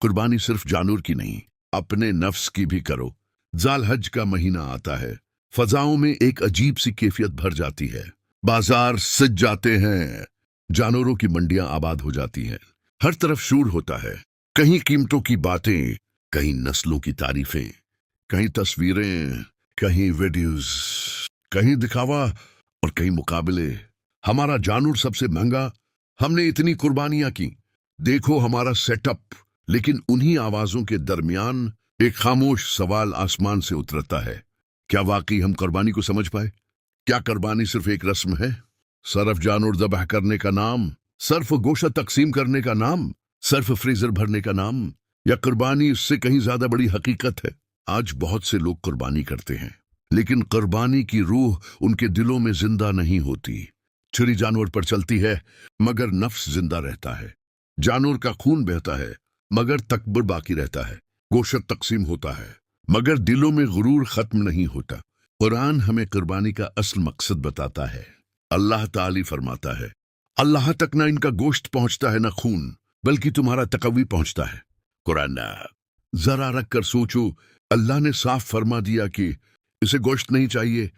कुर्बानी सिर्फ जानवर की नहीं, अपने नफ्स की भी करो। जाल हज का महीना आता है, फजाओं में एक अजीब सी कैफियत भर जाती है। बाजार सज जाते हैं, जानवरों की मंडियां आबाद हो जाती हैं, हर तरफ शोर होता है। कहीं कीमतों की बातें, कहीं नस्लों की तारीफें, कहीं तस्वीरें, कहीं वीडियोस, कहीं दिखावा और कहीं मुकाबले। हमारा जानवर सबसे महंगा, हमने इतनी कुर्बानियां की, देखो हमारा सेटअप। लेकिन उन्हीं आवाजों के दरमियान एक खामोश सवाल आसमान से उतरता है, क्या वाकई हम कुर्बानी को समझ पाए? क्या कुर्बानी सिर्फ एक रस्म है? सिर्फ जानवर ज़बह करने का नाम? सिर्फ गोश्त तकसीम करने का नाम? सिर्फ फ्रीजर भरने का नाम? या कुर्बानी इससे कहीं ज्यादा बड़ी हकीकत है? आज बहुत से लोग कुर्बानी करते हैं, लेकिन कुर्बानी की रूह उनके दिलों में जिंदा नहीं होती। छुरी जानवर पर चलती है, मगर नफ्स जिंदा रहता है। जानवर का खून बहता है, मगर तकब्बुर बाकी रहता है। गोश्त तकसीम होता है, मगर दिलों में गुरूर खत्म नहीं होता। कुरान हमें कुर्बानी का असल मकसद बताता है। अल्लाह ताली फरमाता है, अल्लाह तक ना इनका गोश्त पहुंचता है ना खून, बल्कि तुम्हारा तकव्वी पहुंचता है। कुरान जरा रख कर सोचो, अल्लाह ने साफ फरमा दिया कि इसे गोश्त नहीं चाहिए,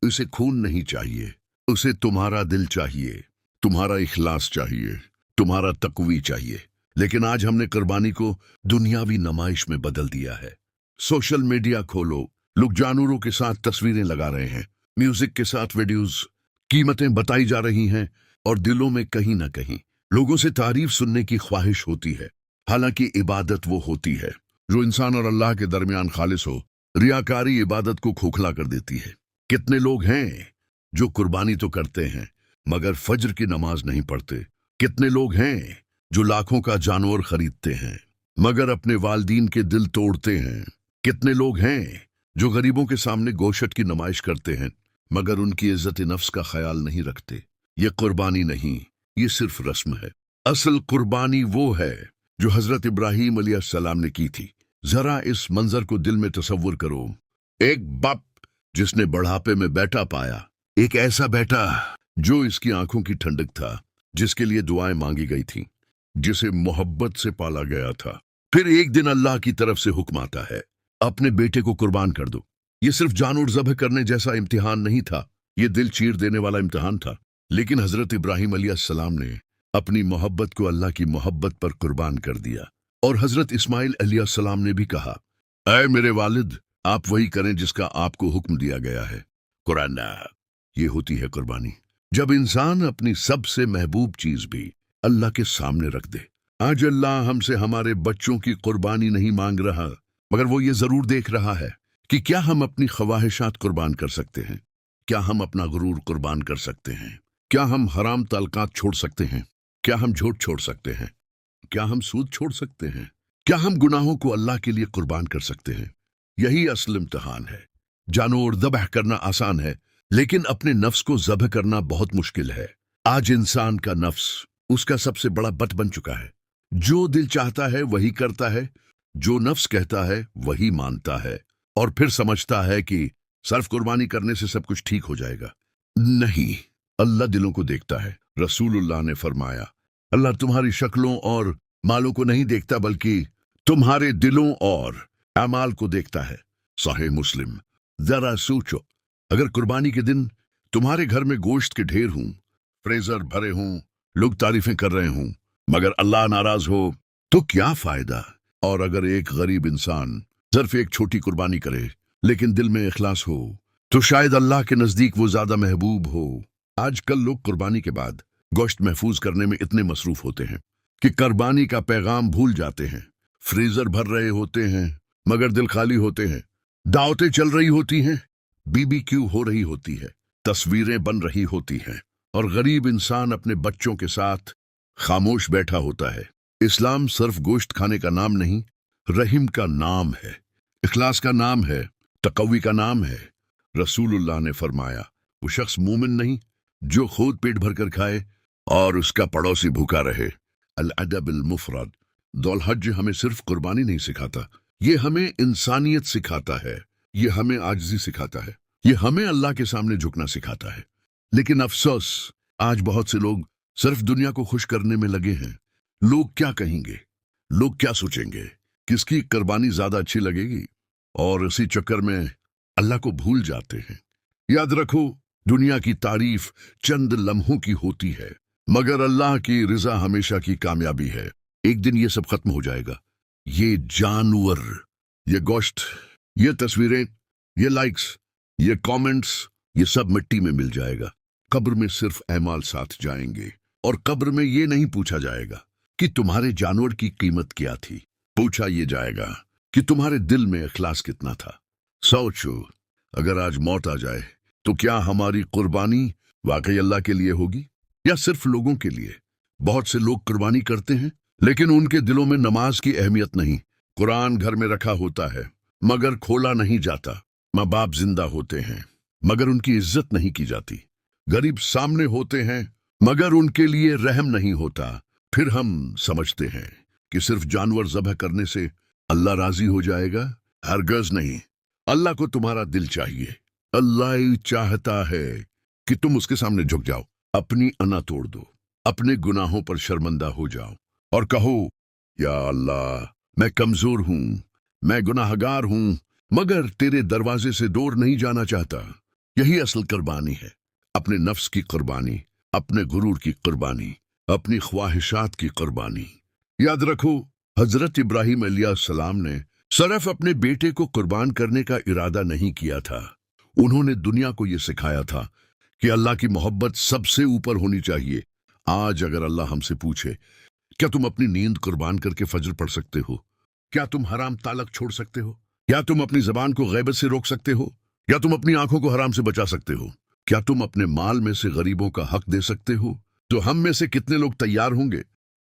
इसे खून नहीं चाहिए, उसे तुम्हारा दिल चाहिए, तुम्हारा इखलास चाहिए, तुम्हारा तकवी चाहिए। लेकिन आज हमने कुर्बानी को दुनियावी नमाइश में बदल दिया है। सोशल मीडिया खोलो, लोग जानवरों के साथ तस्वीरें लगा रहे हैं, म्यूजिक के साथ वीडियोस, कीमतें बताई जा रही हैं, और दिलों में कहीं ना कहीं लोगों से तारीफ सुनने की ख्वाहिश होती है। हालांकि इबादत वो होती है जो इंसान और अल्लाह के दरमियान खालिस हो। रियाकारी इबादत को खोखला कर देती है। कितने लोग हैं जो कुर्बानी तो करते हैं, मगर फज्र की नमाज नहीं पढ़ते। कितने लोग हैं जो लाखों का जानवर खरीदते हैं, मगर अपने वालदीन के दिल तोड़ते हैं। कितने लोग हैं जो गरीबों के सामने गोश्त की नुमाइश करते हैं, मगर उनकी इज्जत नफ्स का ख्याल नहीं रखते। ये कुर्बानी नहीं, ये सिर्फ रस्म है। असल कुर्बानी वो है जो हजरत इब्राहीम अलैहिस्सलाम ने की थी। जरा इस मंजर को दिल में तसव्वुर करो। एक बाप जिसने बढ़ापे में बेटा पाया, एक ऐसा बेटा जो इसकी आंखों की ठंडक था, जिसके लिए दुआएं मांगी गई थी, जिसे मोहब्बत से पाला गया था। फिर एक दिन अल्लाह की तरफ से हुक्म आता है, अपने बेटे को कुर्बान कर दो। ये सिर्फ जानवर ज़बह करने जैसा इम्तिहान नहीं था, ये दिल चीर देने वाला इम्तिहान था। लेकिन हजरत इब्राहीम अलैहिस्सलाम ने अपनी मोहब्बत को अल्लाह की मोहब्बत पर कुर्बान कर दिया। और हजरत इस्माइल अलैहिस्सलाम ने भी कहा, ऐ मेरे वालिद, आप वही करें जिसका आपको हुक्म दिया गया है। कुरान ये होती है कुर्बानी, जब इंसान अपनी सबसे महबूब चीज भी अल्लाह के सामने रख दे। आज अल्लाह हमसे हमारे बच्चों की कुर्बानी नहीं मांग रहा, मगर वो ये जरूर देख रहा है कि क्या हम अपनी ख्वाहिशात कुर्बान कर सकते हैं, क्या हम अपना गुरूर कुर्बान कर सकते हैं, क्या हम हराम ताल्लुकात छोड़ सकते हैं, क्या हम झूठ छोड़ सकते हैं, क्या हम सूद छोड़ सकते हैं, क्या हम गुनाहों को अल्लाह के लिए कुर्बान कर सकते हैं। यही असल इम्तिहान है। जानवर ज़बह करना आसान है, लेकिन अपने नफ्स को ज़बह करना बहुत मुश्किल है। आज इंसान का नफ्स उसका सबसे बड़ा बट बन चुका है। जो दिल चाहता है वही करता है, जो नफ्स कहता है वही मानता है, और फिर समझता है कि सिर्फ कुर्बानी करने से सब कुछ ठीक हो जाएगा। नहीं, अल्लाह दिलों को देखता है। रसूलुल्लाह ने फरमाया, अल्लाह तुम्हारी शक्लों और मालों को नहीं देखता, बल्कि तुम्हारे दिलों और अमाल को देखता है। सहीह मुस्लिम। जरा सोचो, अगर कुर्बानी के दिन तुम्हारे घर में गोश्त के ढेर हों, फ्रीजर भरे हों, लोग तारीफें कर रहे हों, मगर अल्लाह नाराज हो, तो क्या फायदा? और अगर एक गरीब इंसान सिर्फ एक छोटी कुर्बानी करे, लेकिन दिल में इखलास हो, तो शायद अल्लाह के नजदीक वो ज्यादा महबूब हो। आजकल लोग कुर्बानी के बाद गोश्त महफूज करने में इतने मसरूफ होते हैं कि कुर्बानी का पैगाम भूल जाते हैं। फ्रीजर भर रहे होते हैं, मगर दिल खाली होते हैं। दावतें चल रही होती हैं, बीबीक्यू हो रही होती है, तस्वीरें बन रही होती हैं, और गरीब इंसान अपने बच्चों के साथ खामोश बैठा होता है। इस्लाम सिर्फ गोश्त खाने का नाम नहीं, रहीम का नाम है, इखलास का नाम है, तकवी का नाम है। रसूलुल्लाह ने फरमाया, वो शख्स मोमिन नहीं जो खुद पेट भरकर खाए और उसका पड़ोसी भूखा रहे। अल अदब अल मुफरद। दुल हज हमें सिर्फ कुर्बानी नहीं सिखाता, ये हमें इंसानियत सिखाता है, ये हमें आजिज़ी सिखाता है, ये हमें अल्लाह के सामने झुकना सिखाता है। लेकिन अफसोस, आज बहुत से लोग सिर्फ दुनिया को खुश करने में लगे हैं। लोग क्या कहेंगे, लोग क्या सोचेंगे, किसकी कुर्बानी ज्यादा अच्छी लगेगी, और इसी चक्कर में अल्लाह को भूल जाते हैं। याद रखो, दुनिया की तारीफ चंद लम्हों की होती है, मगर अल्लाह की रजा हमेशा की कामयाबी है। एक दिन ये सब खत्म हो जाएगा। ये जानवर, ये गोश्त, ये तस्वीरें, ये लाइक्स, ये कमेंट्स, ये सब मिट्टी में मिल जाएगा। कब्र में सिर्फ ऐमाल साथ जाएंगे, और कब्र में ये नहीं पूछा जाएगा कि तुम्हारे जानवर की कीमत क्या थी। पूछा ये जाएगा कि तुम्हारे दिल में इखलास कितना था। सोचो, अगर आज मौत आ जाए तो क्या हमारी कुर्बानी वाकई अल्लाह के लिए होगी या सिर्फ लोगों के लिए? बहुत से लोग कुर्बानी करते हैं, लेकिन उनके दिलों में नमाज की अहमियत नहीं। कुरान घर में रखा होता है मगर खोला नहीं जाता। माँ बाप जिंदा होते हैं मगर उनकी इज्जत नहीं की जाती। गरीब सामने होते हैं मगर उनके लिए रहम नहीं होता। फिर हम समझते हैं कि सिर्फ जानवर ज़बह करने से अल्लाह राजी हो जाएगा। हरगज़ नहीं। अल्लाह को तुम्हारा दिल चाहिए। अल्लाह ही चाहता है कि तुम उसके सामने झुक जाओ, अपनी अना तोड़ दो, अपने गुनाहों पर शर्मिंदा हो जाओ और कहो, या अल्लाह, मैं कमजोर हूं, मैं गुनाहगार हूं, मगर तेरे दरवाजे से दूर नहीं जाना चाहता। यही असल कुर्बानी है। अपने नफ्स की कुर्बानी, अपने गुरूर की कुर्बानी, अपनी ख्वाहिशात की कुर्बानी। याद रखो, हजरत इब्राहिम अलैहिस्सलाम ने सिर्फ अपने बेटे को कुर्बान करने का इरादा नहीं किया था। उन्होंने दुनिया को यह सिखाया था कि अल्लाह की मोहब्बत सबसे ऊपर होनी चाहिए। आज अगर अल्लाह हमसे पूछे, क्या तुम अपनी नींद कुर्बान करके फजर पढ़ सकते हो? क्या तुम हराम तालक छोड़ सकते हो? क्या तुम अपनी जबान को गैबत से रोक सकते हो? क्या तुम अपनी आंखों को हराम से बचा सकते हो? क्या तुम अपने माल में से गरीबों का हक दे सकते हो? तो हम में से कितने लोग तैयार होंगे?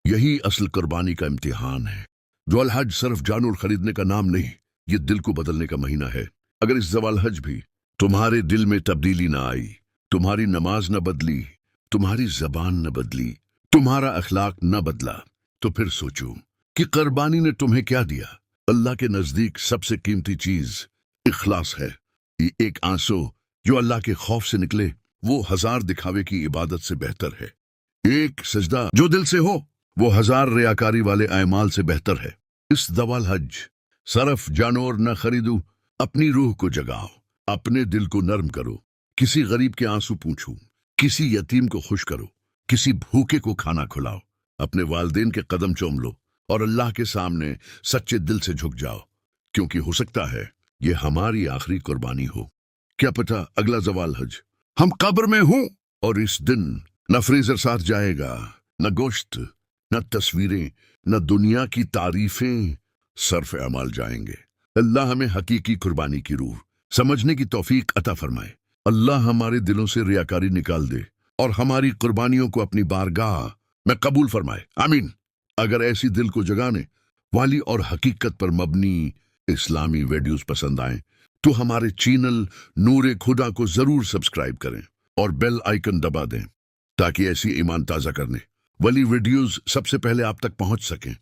यही असल कुर्बानी का इम्तिहान है। ज़ुल हज सिर्फ जानवर खरीदने का नाम नहीं, ये दिल को बदलने का महीना है। अगर इस ज़ुल हज भी तुम्हारे दिल में तब्दीली ना आई, तुम्हारी नमाज न बदली, तुम्हारी जबान न बदली, तुम्हारा अखलाक न बदला, तो फिर सोचो कि कुर्बानी ने तुम्हें क्या दिया। अल्लाह के नजदीक सबसे कीमती चीज इखलास है। ये एक आंसू जो अल्लाह के खौफ से निकले, वो 1000 दिखावे की इबादत से बेहतर है। एक सजदा जो दिल से हो, वो 1000 रियाकारी वाले ऐमाल से बेहतर है। इस ज़ुल हज सिर्फ जानवर न खरीदो, अपनी रूह को जगाओ, अपने दिल को नर्म करो। किसी गरीब के आंसू पूछो, किसी यतीम को खुश करो, किसी भूखे को खाना खिलाओ, अपने वालिदैन के कदम चूम लो और अल्लाह के सामने सच्चे दिल से झुक जाओ, क्योंकि हो सकता है ये हमारी आखिरी कुर्बानी हो। क्या पता अगला ज़ुल हज हम कब्र में हूं और इस दिन न फ्रीजर साथ जाएगा, न गोश्त, न तस्वीरें, न दुनिया की तारीफें, सर्फ अमाल जाएंगे। अल्लाह हमें हकीकी कुर्बानी की रूह समझने की तौफीक अता फरमाए। अल्लाह हमारे दिलों से रियाकारी निकाल दे और हमारी कुर्बानियों को अपनी बारगाह में कबूल फरमाए। आमीन। अगर ऐसी दिल को जगाने वाली और हकीकत पर मबनी इस्लामी वीडियोस पसंद आए तो हमारे चैनल नूरे खुदा को जरूर सब्सक्राइब करें और बेल आइकन दबा दें, ताकि ऐसी ईमान ताज़ा करने वाली वीडियोस सबसे पहले आप तक पहुंच सकें।